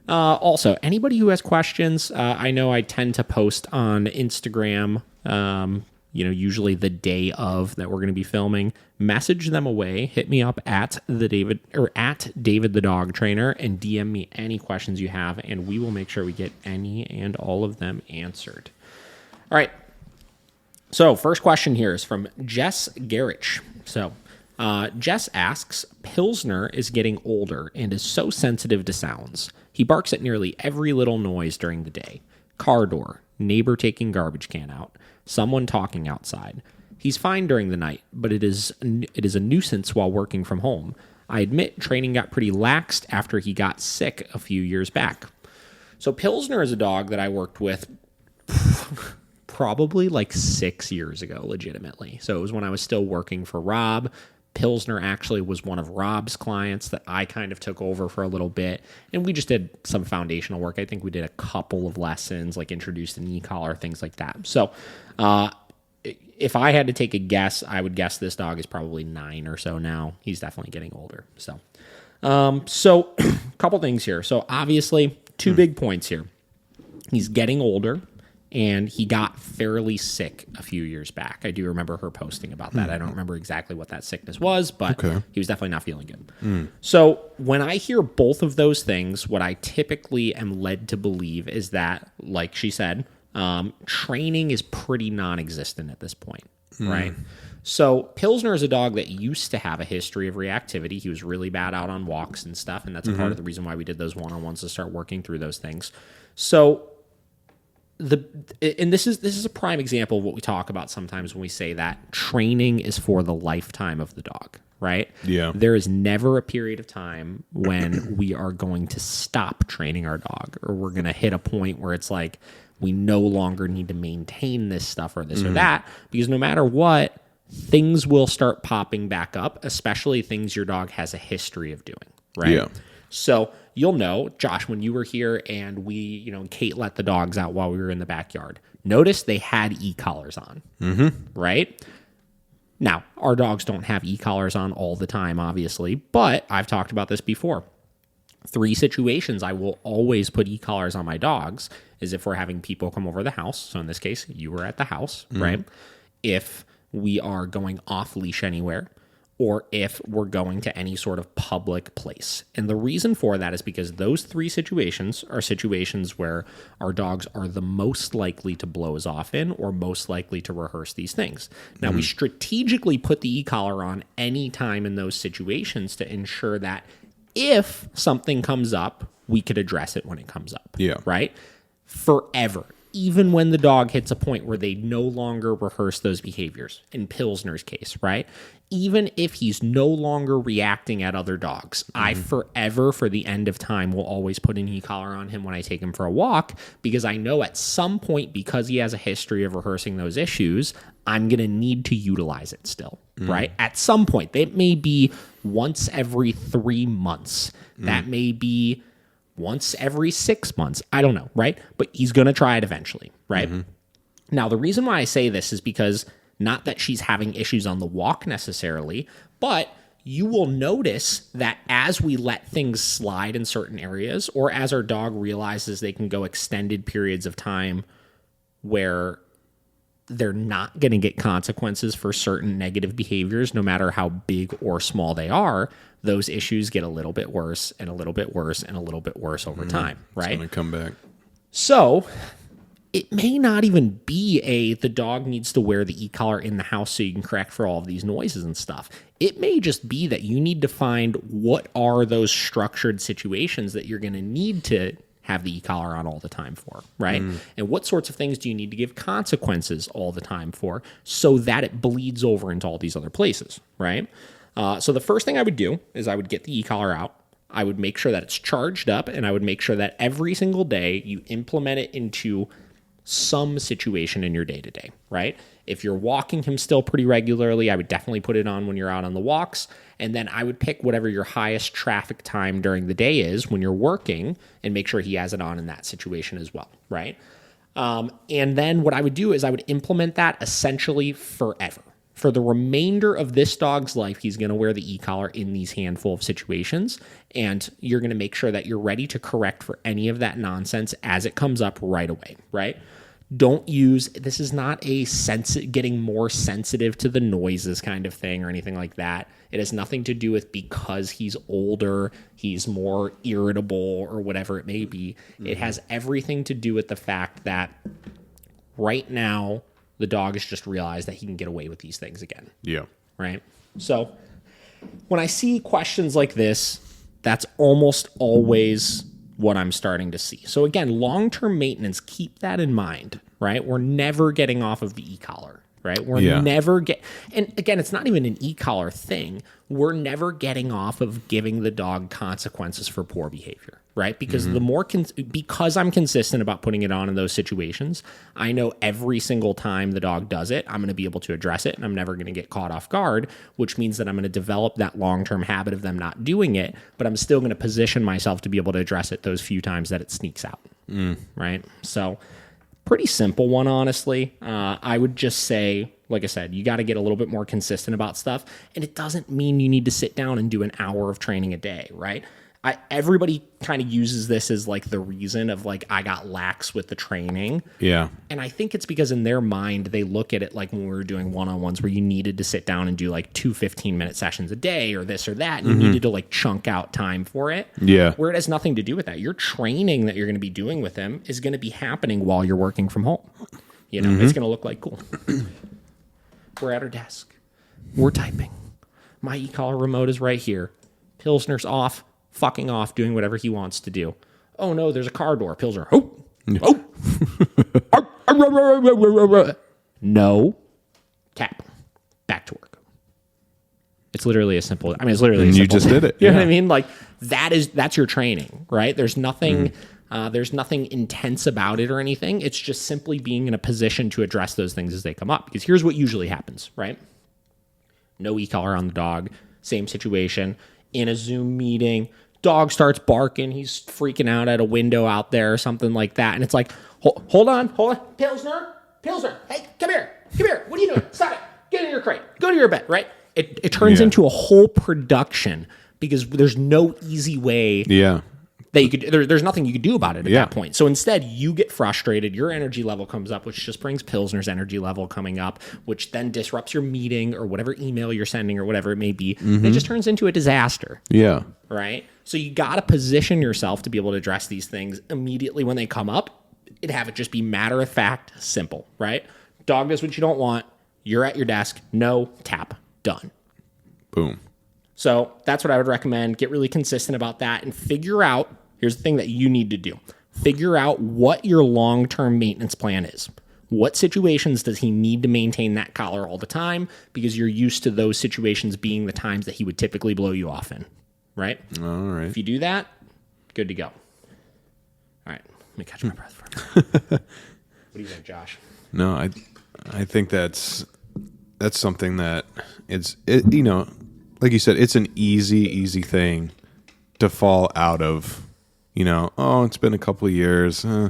Also, anybody who has questions, I know I tend to post on Instagram, usually the day of that we're going to be filming. Message them away. Hit me up at David the Dog Trainer and DM me any questions you have, and we will make sure we get any and all of them answered. All right. So, first question here is from Jess Garrich. So, Jess asks, Pilsner is getting older and is so sensitive to sounds. He barks at nearly every little noise during the day. Car door, neighbor taking garbage can out, someone talking outside. He's fine during the night, but it is a nuisance while working from home. I admit training got pretty laxed after he got sick a few years back. So Pilsner is a dog that I worked with probably like 6 years ago, legitimately. So it was when I was still working for Rob. Pilsner actually was one of Rob's clients that I kind of took over for a little bit, and we just did some foundational work. I think we did a couple of lessons, like introduced an e-collar, things like that. So if I had to take a guess, I would guess this dog is probably 9 or so now. He's definitely getting older. So a couple things here. So obviously, two big points here. He's getting older, and he got fairly sick a few years back. I do remember her posting about that. I don't remember exactly what that sickness was, but he was definitely not feeling good. So when I hear both of those things, what I typically am led to believe is that, like she said, training is pretty non-existent at this point, right? So Pilsner is a dog that used to have a history of reactivity. He was really bad out on walks and stuff, and that's a part of the reason why we did those one-on-ones to start working through those things. So this is a prime example of what we talk about sometimes when we say that training is for the lifetime of the dog, right? Yeah. There is never a period of time when we are going to stop training our dog, or we're going to hit a point where it's like we no longer need to maintain this stuff or this or that, because no matter what, things will start popping back up, especially things your dog has a history of doing, right? Yeah. So you'll know, Josh, when you were here and Kate let the dogs out while we were in the backyard, notice they had e-collars on, right? Now, our dogs don't have e-collars on all the time, obviously, but I've talked about this before. 3 situations I will always put e-collars on my dogs is if we're having people come over the house. So in this case, you were at the house, right? If we are going off leash anywhere, or if we're going to any sort of public place. And the reason for that is because those 3 situations are situations where our dogs are the most likely to blow us off in, or most likely to rehearse these things. Now, we strategically put the e-collar on any time in those situations to ensure that if something comes up, we could address it when it comes up. Yeah. Right? Forever. Even when the dog hits a point where they no longer rehearse those behaviors, in Pilsner's case, right? Even if he's no longer reacting at other dogs, I forever, for the end of time, will always put an e-collar on him when I take him for a walk, because I know at some point, because he has a history of rehearsing those issues, I'm going to need to utilize it still, right? At some point. That may be once every 3 months. That may be once every 6 months. I don't know, right? But he's going to try it eventually, right? Now, the reason why I say this is because not that she's having issues on the walk necessarily, but you will notice that as we let things slide in certain areas, or as our dog realizes they can go extended periods of time where they're not going to get consequences for certain negative behaviors, no matter how big or small they are, those issues get a little bit worse and a little bit worse and a little bit worse over time, right? It's going to come back. So it may not even be the dog needs to wear the e-collar in the house so you can correct for all of these noises and stuff. It may just be that you need to find what are those structured situations that you're going to need to have the e-collar on all the time for, right? And what sorts of things do you need to give consequences all the time for so that it bleeds over into all these other places, right? So the first thing I would do is I would get the e-collar out. I would make sure that it's charged up, and I would make sure that every single day you implement it into some situation in your day-to-day, right? If you're walking him still pretty regularly, I would definitely put it on when you're out on the walks. And then I would pick whatever your highest traffic time during the day is when you're working and make sure he has it on in that situation as well, right? And then what I would do is I would implement that essentially forever, For the remainder of this dog's life, he's going to wear the e-collar in these handful of situations, and you're going to make sure that you're ready to correct for any of that nonsense as it comes up right away, right? Don't use, this is not a getting more sensitive to the noises kind of thing or anything like that. It has nothing to do with because he's older, he's more irritable or whatever it may be. It has everything to do with the fact that right now, the dog has just realized that he can get away with these things again. Yeah. Right? So when I see questions like this, that's almost always what I'm starting to see. So again, long-term maintenance, keep that in mind, right? We're never getting off of the e-collar, right? We're never and again, it's not even an e-collar thing. We're never getting off of giving the dog consequences for poor behavior, right? Because the more, because I'm consistent about putting it on in those situations, I know every single time the dog does it, I'm going to be able to address it and I'm never going to get caught off guard, which means that I'm going to develop that long-term habit of them not doing it, but I'm still going to position myself to be able to address it those few times that it sneaks out, right? So pretty simple one, honestly. I would just say, like I said, you got to get a little bit more consistent about stuff. And it doesn't mean you need to sit down and do an hour of training a day, right? Everybody kind of uses this as like the reason of like, I got lax with the training. Yeah. And I think it's because in their mind, they look at it like when we were doing one-on-ones where you needed to sit down and do like 2 15-minute sessions a day or this or that. And you needed to like chunk out time for it. Yeah. Where it has nothing to do with that. Your training that you're going to be doing with them is going to be happening while you're working from home. You know, it's going to look like cool. We're at our desk. We're typing. My e-collar remote is right here. Pilsner's off. Fucking off, doing whatever he wants to do. Oh no, there's a car door. Pilsner. Oh, oh. No. Tap. Back to work. It's literally as simple. I mean, it's literally. And you just did it. You know what I mean? Like that's your training, right? There's nothing. There's nothing intense about it or anything. It's just simply being in a position to address those things as they come up. Because here's what usually happens, right? No e-collar on the dog. Same situation. In a Zoom meeting, dog starts barking. He's freaking out at a window out there or something like that. And it's like, hold on. Pilsner, hey, come here. What are you doing? Stop it. Get in your crate. Go to your bed, right? It turns into a whole production because there's no easy way that you could, there's nothing you could do about it at that point. So instead, you get frustrated, your energy level comes up, which just brings Pilsner's energy level coming up, which then disrupts your meeting or whatever email you're sending or whatever it may be. And it just turns into a disaster. Yeah. Right? So you got to position yourself to be able to address these things immediately when they come up and have it just be matter of fact, simple, right? Dog does what you don't want. You're at your desk. No, tap. Done. Boom. So that's what I would recommend. Get really consistent about that and figure out, here's the thing that you need to do. Figure out what your long-term maintenance plan is. What situations does he need to maintain that collar all the time? Because you're used to those situations being the times that he would typically blow you off in. Right? All right. If you do that, good to go. All right. Let me catch my breath for a minute. What do you think, Josh? No, I think that's something that you know, like you said, it's an easy thing to fall out of. You know, oh, it's been a couple of years. I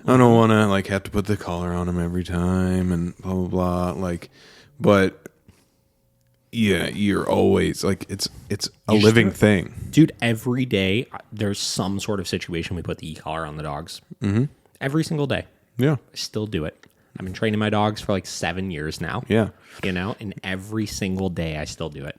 don't want to like have to put the collar on him every time and blah blah blah. Like, but yeah, you're always like it's a living thing, dude. Every day there's some sort of situation we put the e-collar on the dogs. Every single day. Yeah, I still do it. I've been training my dogs for like 7 years now. Yeah, you know, and every single day I still do it.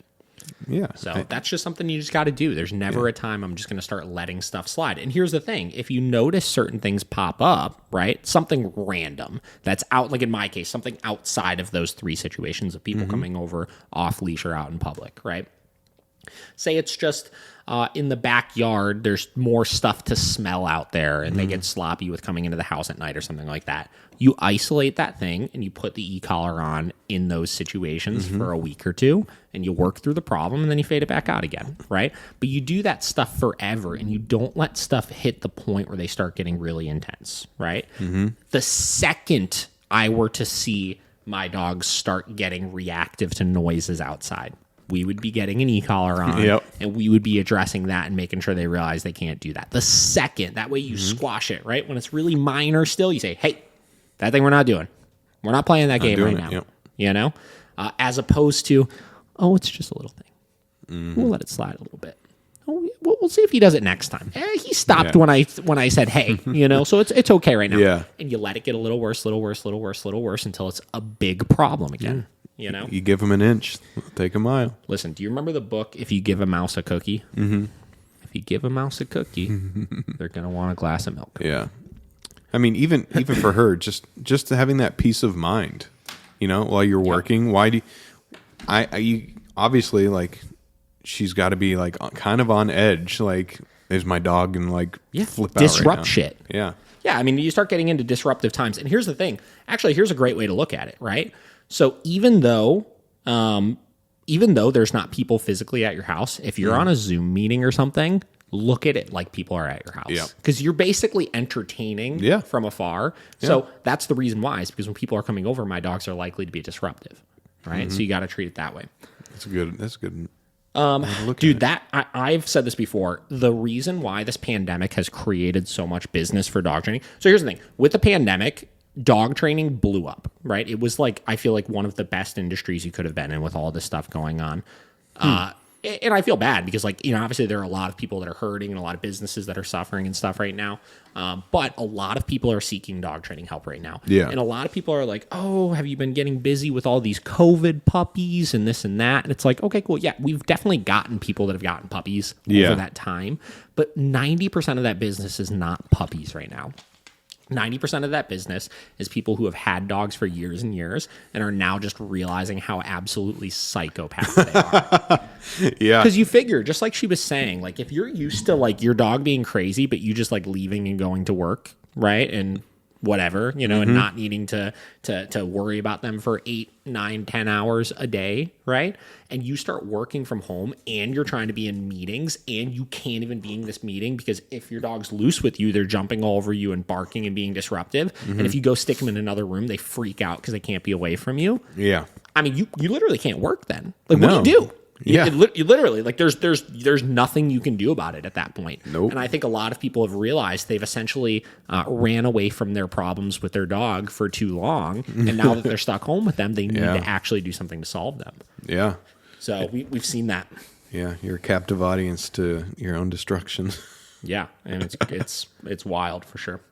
Yeah. So that's just something you just got to do. There's never a time I'm just going to start letting stuff slide. And here's the thing. If you notice certain things pop up, right? Something random that's out, like in my case, something outside of those 3 situations of people coming over off leash or out in public, right? Say it's just in the backyard, there's more stuff to smell out there and they get sloppy with coming into the house at night or something like that. You isolate that thing and you put the e-collar on in those situations for a week or 2 and you work through the problem and then you fade it back out again, right? But you do that stuff forever and you don't let stuff hit the point where they start getting really intense, right? The second I were to see my dogs start getting reactive to noises outside, we would be getting an e-collar on and we would be addressing that and making sure they realize they can't do that. The second, that way you squash it, right? When it's really minor still, you say, hey, that thing we're not doing. We're not playing that game right now. You know? as opposed to, oh, it's just a little thing. We'll let it slide a little bit. Oh, yeah, we'll see if he does it next time. He stopped when I said, hey, so it's okay right now. Yeah. And you let it get a little worse until it's a big problem again. You give them an inch, they'll take a mile. Listen, do you remember the book, If You Give a Mouse a Cookie? Mm-hmm. If you give a mouse a cookie, they're going to want a glass of milk. Yeah. I mean, even for her, just having that peace of mind, while you're working, why do you obviously, like, she's got to be, like, kind of on edge, like, is my dog going to, like, flip out disrupt right now? shit. Yeah. Yeah, I mean, you start getting into disruptive times. And here's the thing. Actually, here's a great way to look at it, right? So even though there's not people physically at your house, if you're on a Zoom meeting or something, look at it like people are at your house. Yeah. Because you're basically entertaining from afar. Yeah. So that's the reason why, is because when people are coming over, my dogs are likely to be disruptive, right? So you got to treat it that way. That's good. Dude, I've said this before. The reason why this pandemic has created so much business for dog training. So here's the thing. With the pandemic, dog training blew up, right? It was like, I feel like one of the best industries you could have been in with all this stuff going on. And I feel bad because, like, obviously there are a lot of people that are hurting and a lot of businesses that are suffering and stuff right now. But a lot of people are seeking dog training help right now. Yeah. And a lot of people are like, oh, have you been getting busy with all these COVID puppies and this and that? And it's like, okay, cool. Yeah, we've definitely gotten people that have gotten puppies over that time. But 90% of that business is not puppies right now. 90% of that business is people who have had dogs for years and years and are now just realizing how absolutely psychopaths they are. Yeah. Because you figure, just like she was saying, like, if you're used to, like, your dog being crazy, but you just, like, leaving and going to work, right? And whatever, and not needing to worry about them for 8, 9, 10 hours a day, right? And you start working from home and you're trying to be in meetings and you can't even be in this meeting because if your dog's loose with you, they're jumping all over you and barking and being disruptive. And if you go stick them in another room, they freak out because they can't be away from you. Yeah. I mean, you literally can't work then. Like, what do you do? Yeah. You literally, like, there's nothing you can do about it at that point. Nope. And I think a lot of people have realized they've essentially ran away from their problems with their dog for too long. And now that they're stuck home with them, they need to actually do something to solve them. Yeah. So we've seen that. Yeah. You're a captive audience to your own destruction. Yeah. And it's wild for sure.